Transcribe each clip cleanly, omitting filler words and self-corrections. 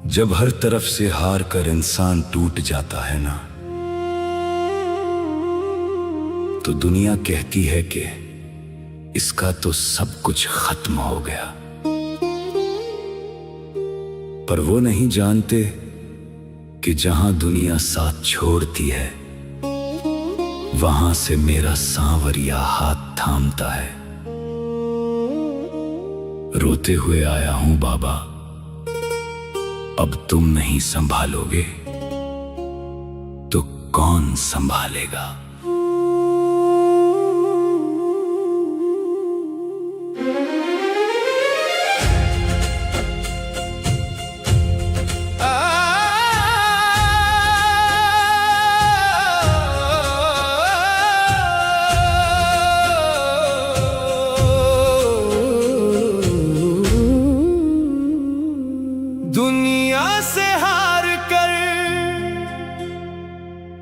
जब हर तरफ से हार कर इंसान टूट जाता है ना, तो दुनिया कहती है कि इसका तो सब कुछ खत्म हो गया। पर वो नहीं जानते कि जहां दुनिया साथ छोड़ती है, वहां से मेरा सांवरिया हाथ थामता है। रोते हुए आया हूं बाबा, अब तुम नहीं संभालोगे तो कौन संभालेगा। दुनिया से हार कर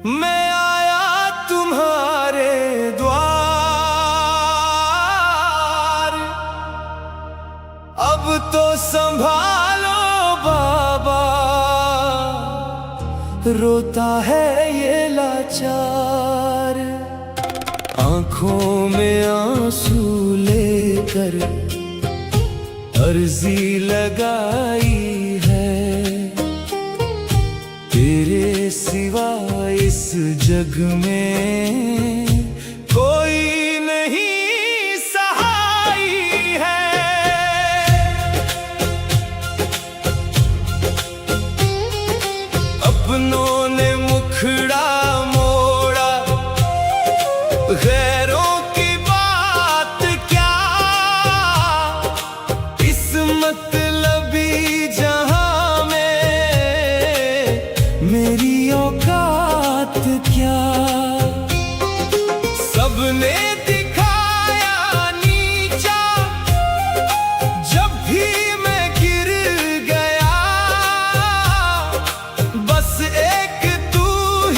मैं आया तुम्हारे द्वार। अब तो संभालो बाबा, रोता है ये लाचार। आंखों में आंसू लेकर अर्जी लगाई है, तेरे सिवा इस जग में कोई नहीं सहाय है। अपनों ने मुखड़ा मोड़ा, गैरों की बात क्या, इस मतलबी जहां में मेरी औकात क्या। सबने दिखाया नीचा, जब भी मैं गिर गया, बस एक तू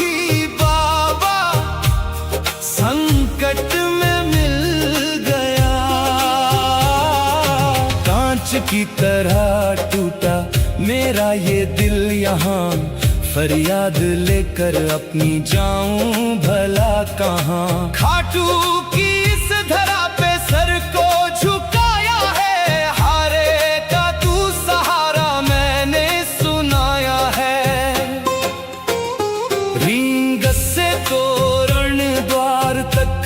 ही बाबा संकट में मिल गया। कांच की तरह टूटा मेरा ये दिल यहाँ, फरियाद लेकर अपनी जाऊं भला कहाँ। खाटू की इस धरा पे सर को झुकाया है, हारे का तू सहारा मैंने सुनाया है। रींग से तोरण द्वार तक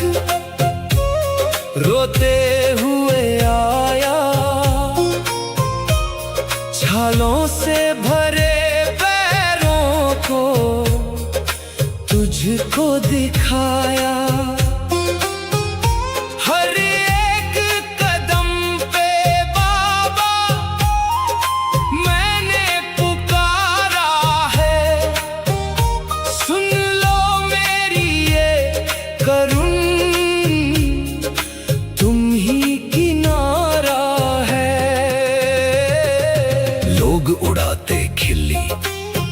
रोते हुए आया, छालों से भरे पैरों को तुझको दिखाया। हर एक कदम पे बाबा मैंने पुकारा है, सुन लो मेरी ये करुण, तुम ही किनारा है। लोग उड़ाते खिल्ली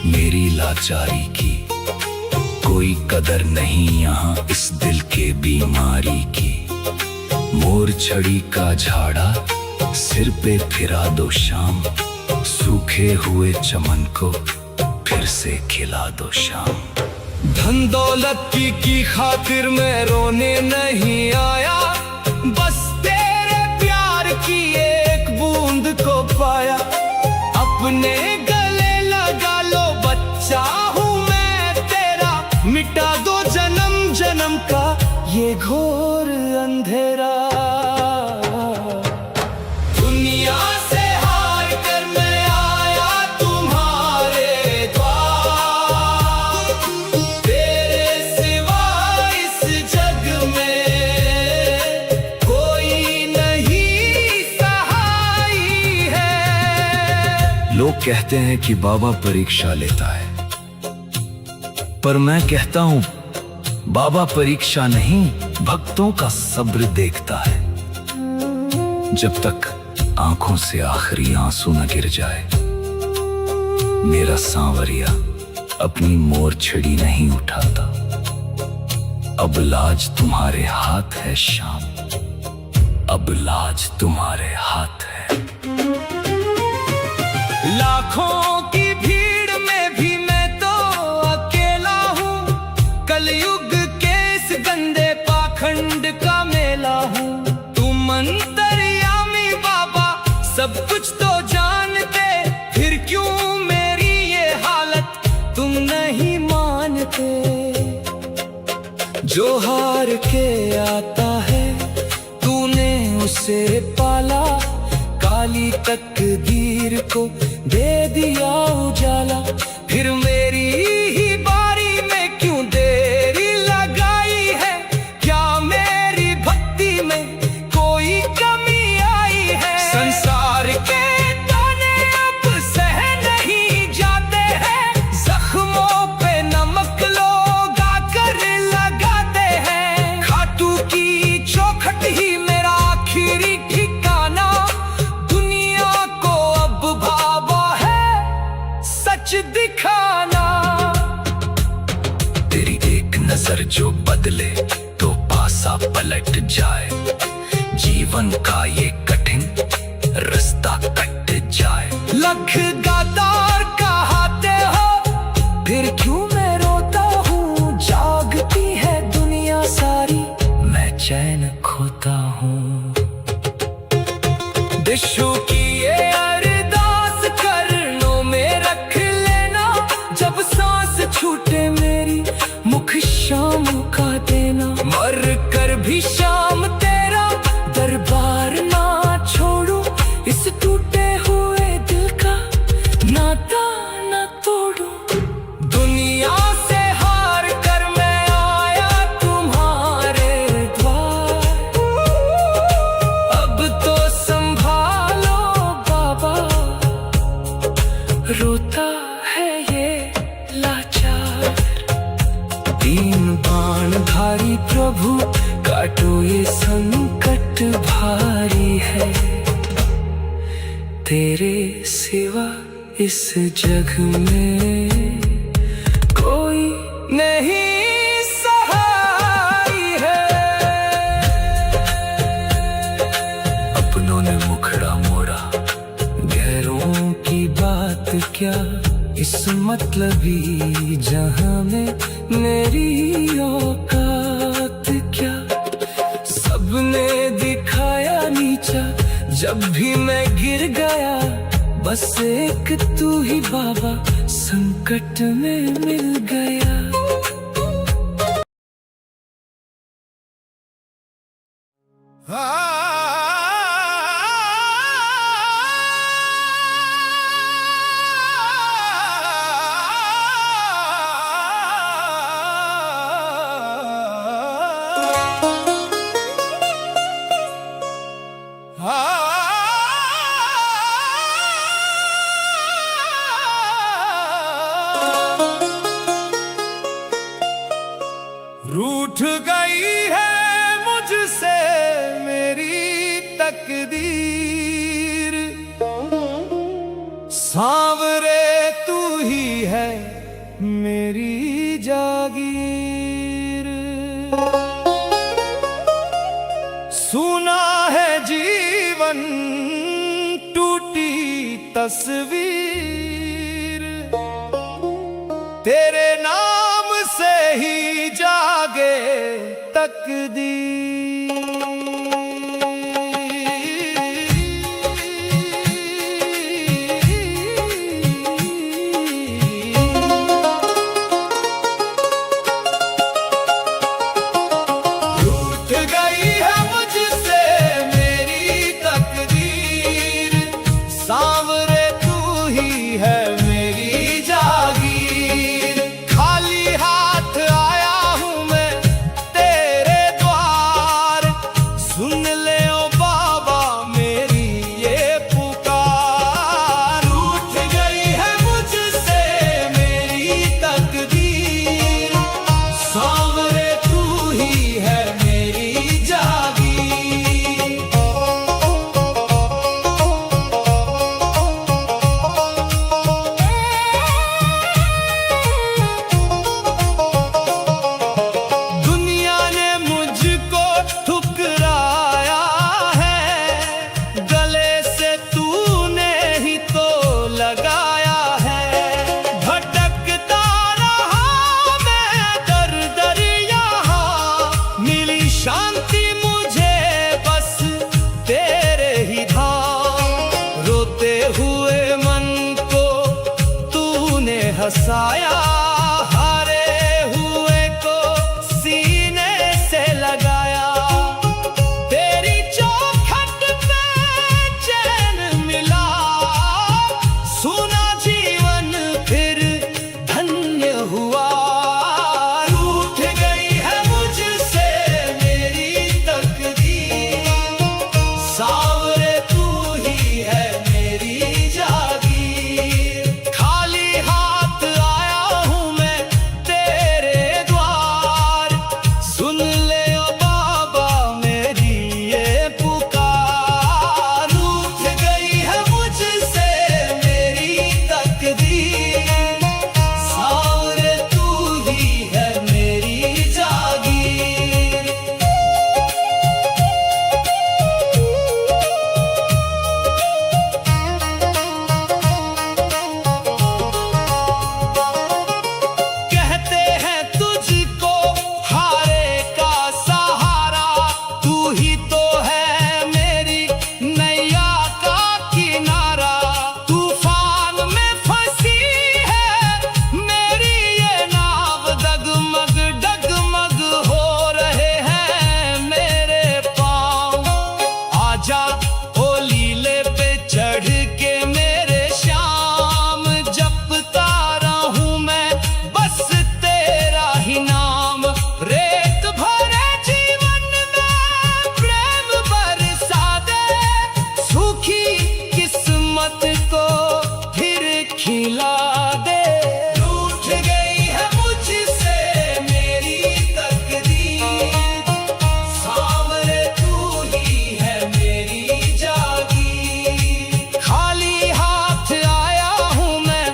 मेरी लाचारी की, कोई कदर नहीं यहाँ इस दिल के बीमारी की। मोर छड़ी का झाड़ा सिर पे फिरा दो शाम, सूखे हुए चमन को फिर से खिला दो शाम। धन दौलत की खातिर मैं रोने नहीं आया, बस तेरे प्यार की एक बूंद को पाया। अपने गले लगा लो बच्चा हूँ मैं तेरा, मिटा दो जन्म जन्म का ये घोर अंधेरा। दुनिया से हार कर मैं आया तुम्हारे द्वार, तेरे सिवा इस जग में कोई नहीं सहाय है। लोग कहते हैं कि बाबा परीक्षा लेता है, पर मैं कहता हूं बाबा परीक्षा नहीं, भक्तों का सब्र देखता है। जब तक आंखों से आखिरी आंसू न गिर जाए, मेरा सांवरिया अपनी मोर छड़ी नहीं उठाता। अब लाज तुम्हारे हाथ है शाम, अब लाज तुम्हारे हाथ है। लाखों की तो जानते, फिर क्यों मेरी ये हालत तुम नहीं मानते। जो हार के आता है तूने उसे पाला, काली तकदीर को दे दिया उजाला। फिर मेरी ही बारी में क्यों देरी लगाई है, क्या मेरी भक्ति में कोई कमी आई है। संसार के ताने अब सह नहीं जाते हैं, जख्मों पे नमक लोग आकर लगाते हैं। खाटू की चौखट ही मेरा आखिरी ठिकाना, दुनिया को अब भावा है सच दिखाना। तेरी एक नजर जो बदले तो पासा पलट जाए, जीवन का ये कठिन रास्ता कट जाए। लख गातार कहाते हो, फिर क्यों मैं रोता हूँ। जागती है दुनिया सारी, मैं चैन खोता हूँ। दिशु की ये अरदास करनों में रख लेना, जब सांस छूटे मेरी मुख शाम का देना। मर कर भी शाम तेरा दरबार ना छोड़ू, इस टूटे हुए दिल का नाता ना तोड़ू। दुनिया से हार कर मैं आया तुम्हारे द्वार, अब तो संभालो बाबा, रोता है ये लाचार। तीन बाण धारी प्रभु काटो ये संकट भारी है, तेरे सिवा इस जग में कोई नहीं सहाय है। अपनों ने मुखड़ा मोड़ा, गैरों की बात क्या, इस मतलबी जहां में मेरी औकात क्या। सबने दिखाया नीचा जब भी मैं गिर गया, बस एक तू ही बाबा संकट में मिल गया। रूठ गई है मुझसे मेरी तकदीर, सांवरे तू ही है मेरी जागीर। सुना है जीवन टूटी तस्वीर, तेरे नाम से ही जागे तकदीर। रूठ गई है मुझसे मेरी तकदीर, सांवरे तू ही है मेरी जागीर। खाली हाथ आया हूँ मैं तेरे द्वार, हंसाया, हारे हुए को सीने से लगाया। तेरी चौखट पे चैन मिला, सुना जीवन फिर धन्य हुआ। रूठ गई है मुझसे मेरी तकदीर, सावरे तू ही है मेरी जागीर। खाली हाथ आया हूँ मैं तेरे द्वार, सुन ले ओ बाबा मेरी ये पुकार। रूठ गई है मुझसे मेरी तकदीर, सावरे तू ही है मेरी जागीर। कहते हैं तुझको हारे का सहारा, तू ही तो है मेरी नैया का किनारा। तूफान में फंसी है मेरी ये नाव, डगमग डगमग हो रहे हैं मेरे पाँव। आजा ओ लीले पे चढ़ के मेरे श्याम, जपता रहूं मैं बस तेरा ही नाम। रेत भरे जीवन में प्रेम बरसा दे, सूखी किस्मत को फिर खिला दे। रूठ गई है मुझसे मेरी तकदीर, सावरे तू ही है मेरी जागीर। खाली हाथ आया हूँ मैं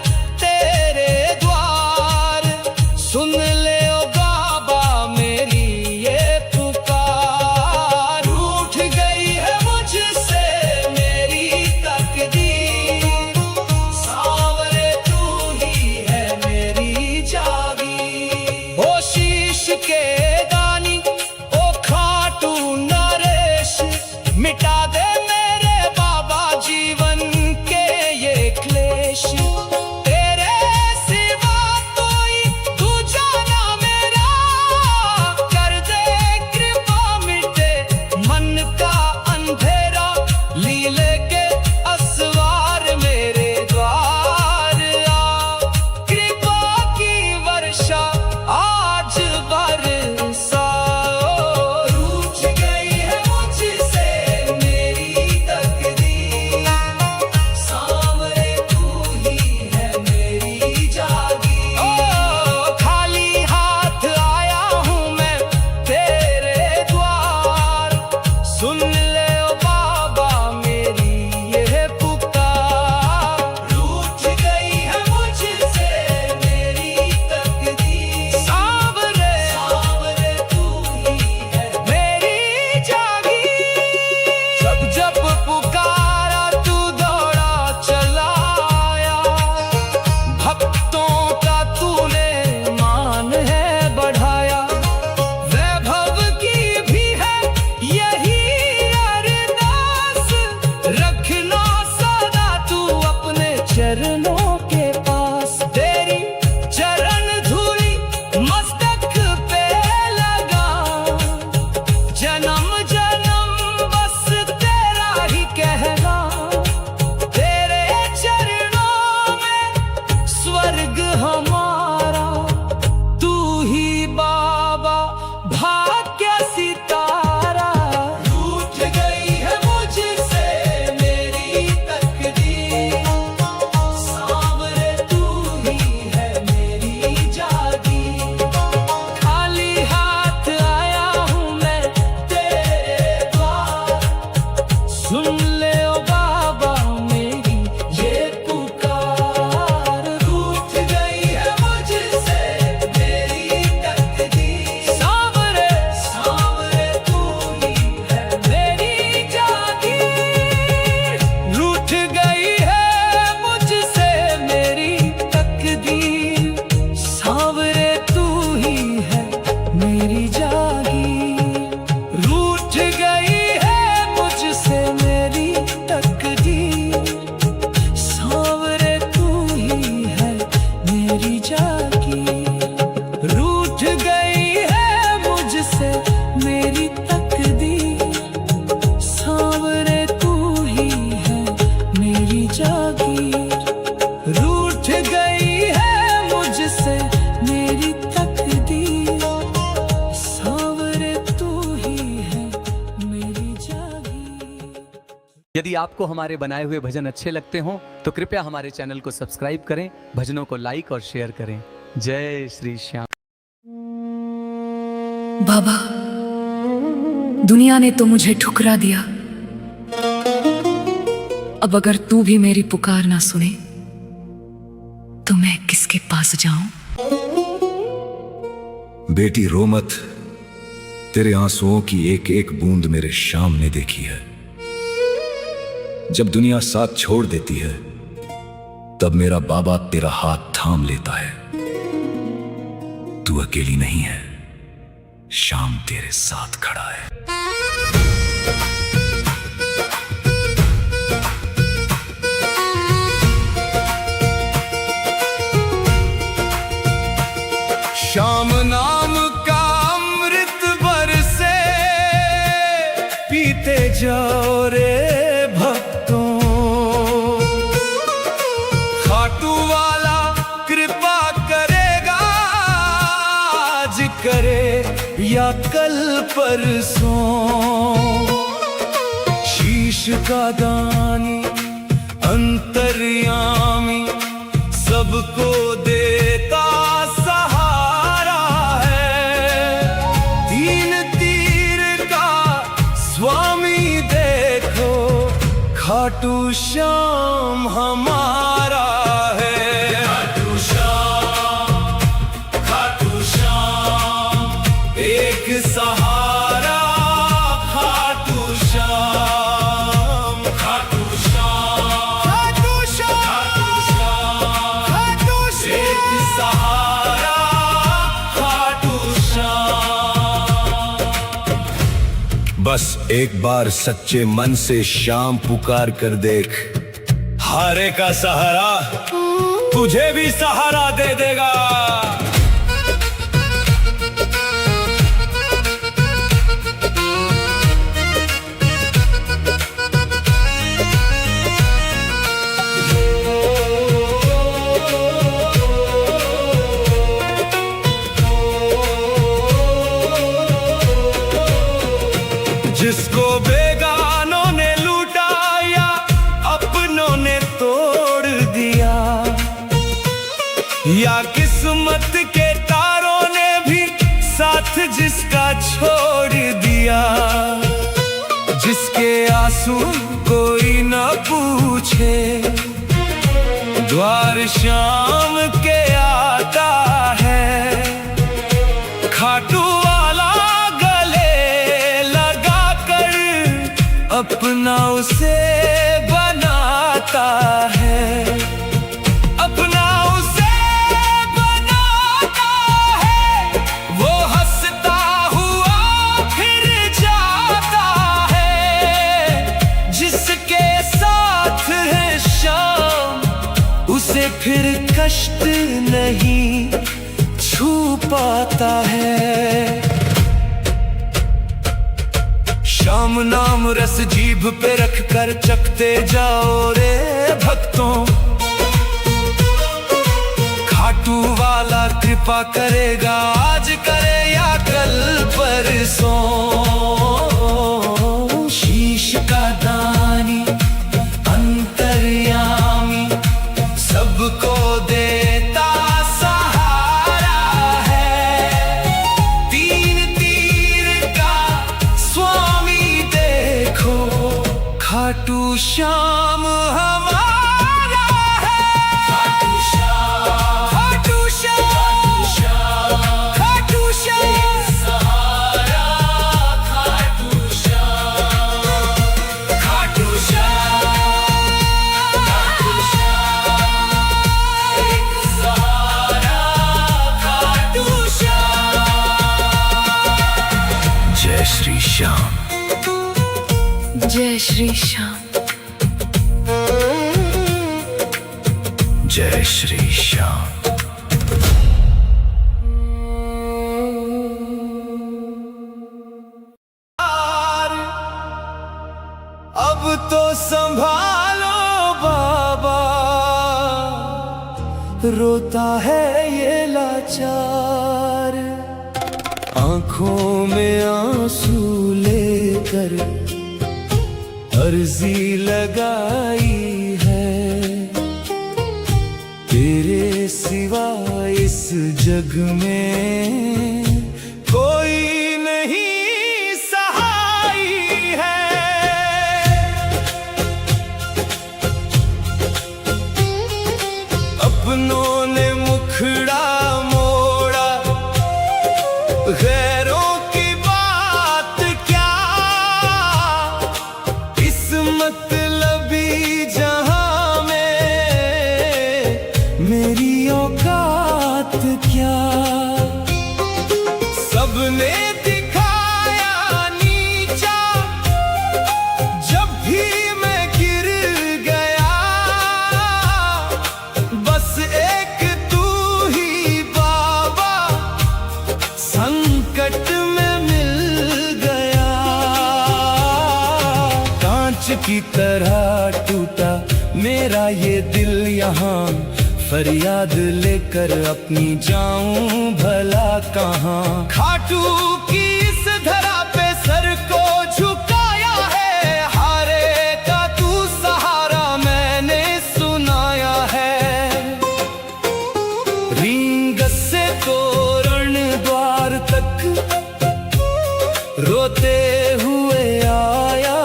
तेरे द्वार, सुन ले ओ बाबा मेरी ये पुकार। रूठ गई है मुझसे मेरी तकदीर, सावरे तू ही है मेरी जागीर। ओ शीश के दानी ओ खाटू नरेश, मिटा दे मेरे बाबा जीवन के ये क्लेश। तेरे सिवा कोई दूजा ना मेरा, कर दे कृपा मिटे मन का अंधेरा। लीले के असवार मेरे द्वार आ, कृपा की वर्षा आज बरसा। रूठ गई है मुझसे मेरी तकदीर, सावरे तू ही है मेरी जागीर। ओ खाली हाथ आया हूँ मैं तेरे द्वार, सुन ले ओ बाबा मेरी ये पुकार। रूठ गई है मुझसे मेरी तकदीर, सावरे सावरे तू ही है मेरी जागीर। जब जब पुकारा तू दौड़ा चला आया, भक्तों का तूने मान है बढ़ाया। वैभव की भी है यही अरदास, रखना सदा तू अपने चरणों के पास। तेरी चरण धूली मस्तक पे लगा, जन्म जन्म बस तेरा ही कहना। तेरे चरणों में स्वर्ग हमारा, तू ही बाबा भाग्य सितारा। रूठ गई है मुझसे मेरी तकदीर, यदि आपको हमारे बनाए हुए भजन अच्छे लगते हों तो कृपया हमारे चैनल को सब्सक्राइब करें, भजनों को लाइक और शेयर करें। जय श्री श्याम। बाबा, दुनिया ने तो मुझे ठुकरा दिया, अब अगर तू भी मेरी पुकार ना सुने तो मैं किसके पास जाऊं? बेटी रो मत, तेरे आंसुओं की एक एक बूंद मेरे श्याम ने देखी है। जब दुनिया साथ छोड़ देती है तब मेरा बाबा तेरा हाथ थाम लेता है। तू अकेली नहीं है, श्याम तेरे साथ खड़ा है। श्याम नाम का अमृत बरसे, पीते जाओ रे भक्तों। खाटू वाला कृपा करेगा, आज करे या कल परसों। शीश का दानी अंतर्यामी, सबको देता सहारा है। तीन तीर का स्वामी देखो, खाटू श्याम हमारा है। खाटू श्याम एक सहारा, खाटू श्याम, खाटू श्याम, खाटू श्याम, खाटू श्याम एक सहारा, खाटू श्याम। बस एक बार सच्चे मन से श्याम पुकार कर देख, हारे का सहारा तुझे भी सहारा दे देगा। जिसको बेगानों ने लूटा या अपनों ने तोड़ दिया, या किस्मत के तारों ने भी साथ जिसका छोड़ दिया। जिसके आंसू कोई न पूछे, द्वार श्याम के आता है। खाटू वाला गले लगा कर अपना उसे बनाता है, अपना उसे बनाता है। वो हंसता हुआ फिर जाता है, जिसके साथ है श्याम उसे फिर कष्ट नहीं छू पाता है। श्याम नाम रस जीभ पे रख कर चखते जाओ रे भक्तों। खाटू वाला कृपा करेगा, आज करे या कल परसों। शीश का दानी अंतर्यामी, सबको देता सहारा है। तीन तीर का स्वामी देखो, खाटू श्याम हमारा है। खाटू श्याम, खाटू श्याम, खाटू श्याम सहारा, खाटू श्याम, खाटू श्याम, खाटू श्याम एक सहारा, खाटू श्याम। जय श्री श्याम। जय श्री श्याम। जय श्री श्याम। अब तो संभालो बाबा, रोता है ये लाचार। आंखों में आंसू लेकर अर्जी लगाई है, तेरे सिवा इस जग में कोई नहीं सहाय है। अपनों ने मुखड़ा मोड़ा, गैरों की बात क्या, इस मतलबी जहां में मेरी औकात क्या। सबने दिखाया नीचा, जब भी मैं गिर गया, बस एक तू ही बाबा संकट में मिल गया। कांच की तरह टूटा मेरा ये दिल यहाँ, फरियाद लेकर अपनी जाऊं भला कहाँ। खाटू की इस धरा पे सर को झुकाया है, हारे का तू सहारा मैंने सुनाया है। रींगस से तोरण द्वार तक रोते हुए आया,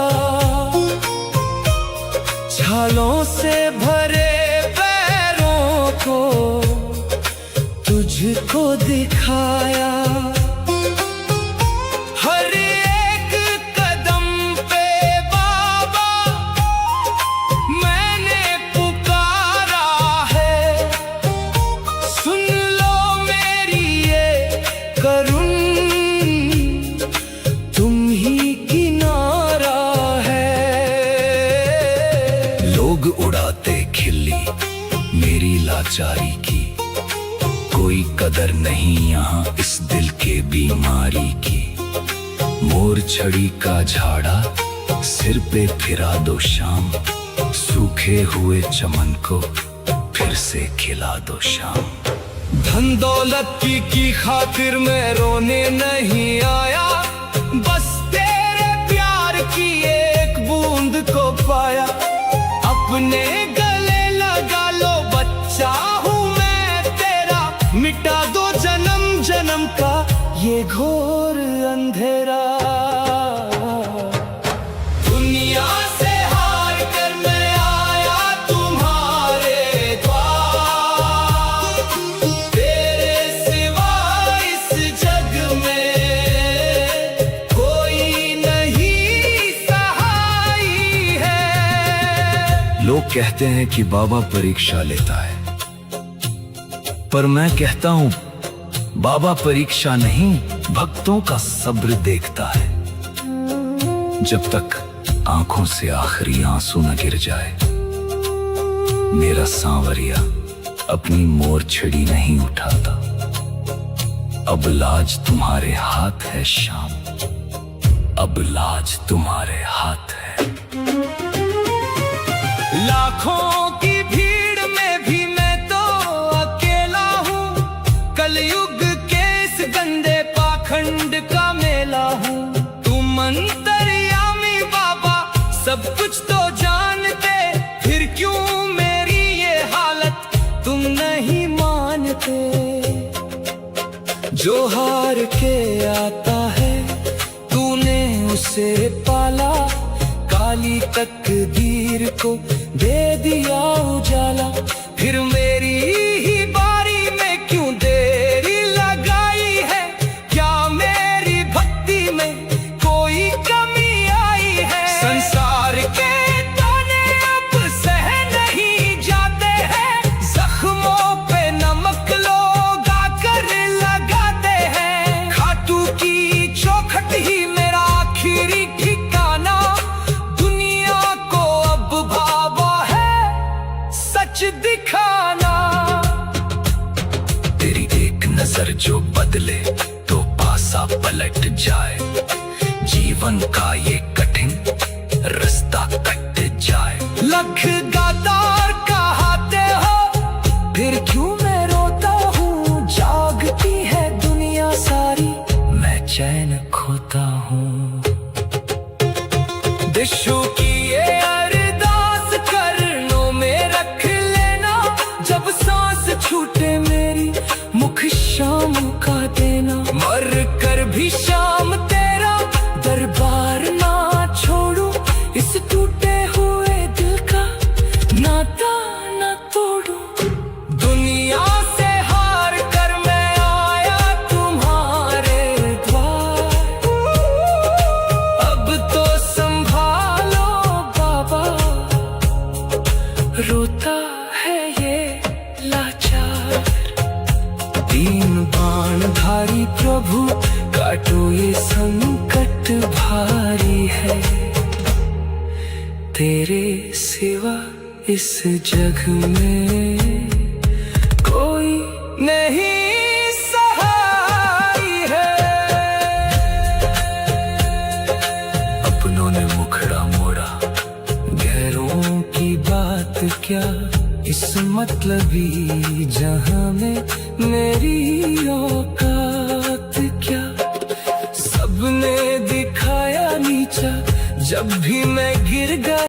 छालों से भरे तुझको दिखाया। हर एक कदम पे बाबा मैंने पुकारा है, सुन लो मेरी ये करुण, तुम ही किनारा है। लोग उड़ाते खिल्ली मेरी लाचारी की, कोई कदर नहीं यहाँ इस दिल के बीमारी की। मोर छड़ी का झाड़ा सिर पे फिरा दो शाम, सूखे हुए चमन को फिर से खिला दो शाम। धन दौलत की खातिर मैं रोने नहीं आया, बस तेरे प्यार की एक बूंद को पाया। अपने गले लगा लो बच्चा हूँ मैं तेरा, मिटा दो जन्म जन्म का ये घोर अंधेरा। दुनिया से हार कर मैं आया तुम्हारे द्वार, तेरे सिवा इस जग में कोई नहीं सहाय है। लोग कहते हैं कि बाबा परीक्षा लेता है, पर मैं कहता हूं बाबा परीक्षा नहीं भक्तों का सब्र देखता है। जब तक आंखों से आखिरी आंसू न गिर जाए, मेरा सांवरिया अपनी मोर छड़ी नहीं उठाता। अब लाज तुम्हारे हाथ है शाम, अब लाज तुम्हारे हाथ है। लाखों की भीड़ में भी मैं तो अकेला हूँ, कलयुग के इस गंदे पाखंड का मेला हूँ। तुम अंतर्यामी बाबा सब कुछ तो जानते, फिर क्यों मेरी ये हालत तुम नहीं मानते। जो हार के आता है तूने उसे पाला, काली तकदीर को दे दिया उजाला। फिर मेरी ही बारी में क्यों देरी लगाई है, क्या मेरी भक्ति में कोई कमी आई है। संसार के ताने अब सह नहीं जाते हैं, जख्मों पे नमक लोग आकर लगाते हैं। खाटू की चौखट ही मेरा आखिरी ठिकाना, दुनिया को अब भावा है सच दिखाना। तेरी एक नजर जो बदले तो पासा पलट जाए, जीवन का ये कठिन रास्ता कट जाए। लख गातार कहाते हो, फिर क्यों मैं रोता हूँ। जागती है दुनिया सारी, मैं चैन खोता हूँ। दिशु की भी शाम तेरा दरबार ना छोड़ूं, इस टूटे हुए दिल का नाता ना तोड़ूं। दुनिया से हार कर मैं आया तुम्हारे द्वार, अब तो संभालो बाबा, रोता है ये लाचार। तीन बाण धारी प्रभु काटो ये संकट भारी है, तेरे सिवा इस जग में कोई नहीं सहाय है। अपनों ने मुखड़ा मोड़ा, गैरों की बात क्या, इस मतलबी जहां में मेरी औकात क्या। सबने दिखाया नीचा जब भी मैं गिर गया।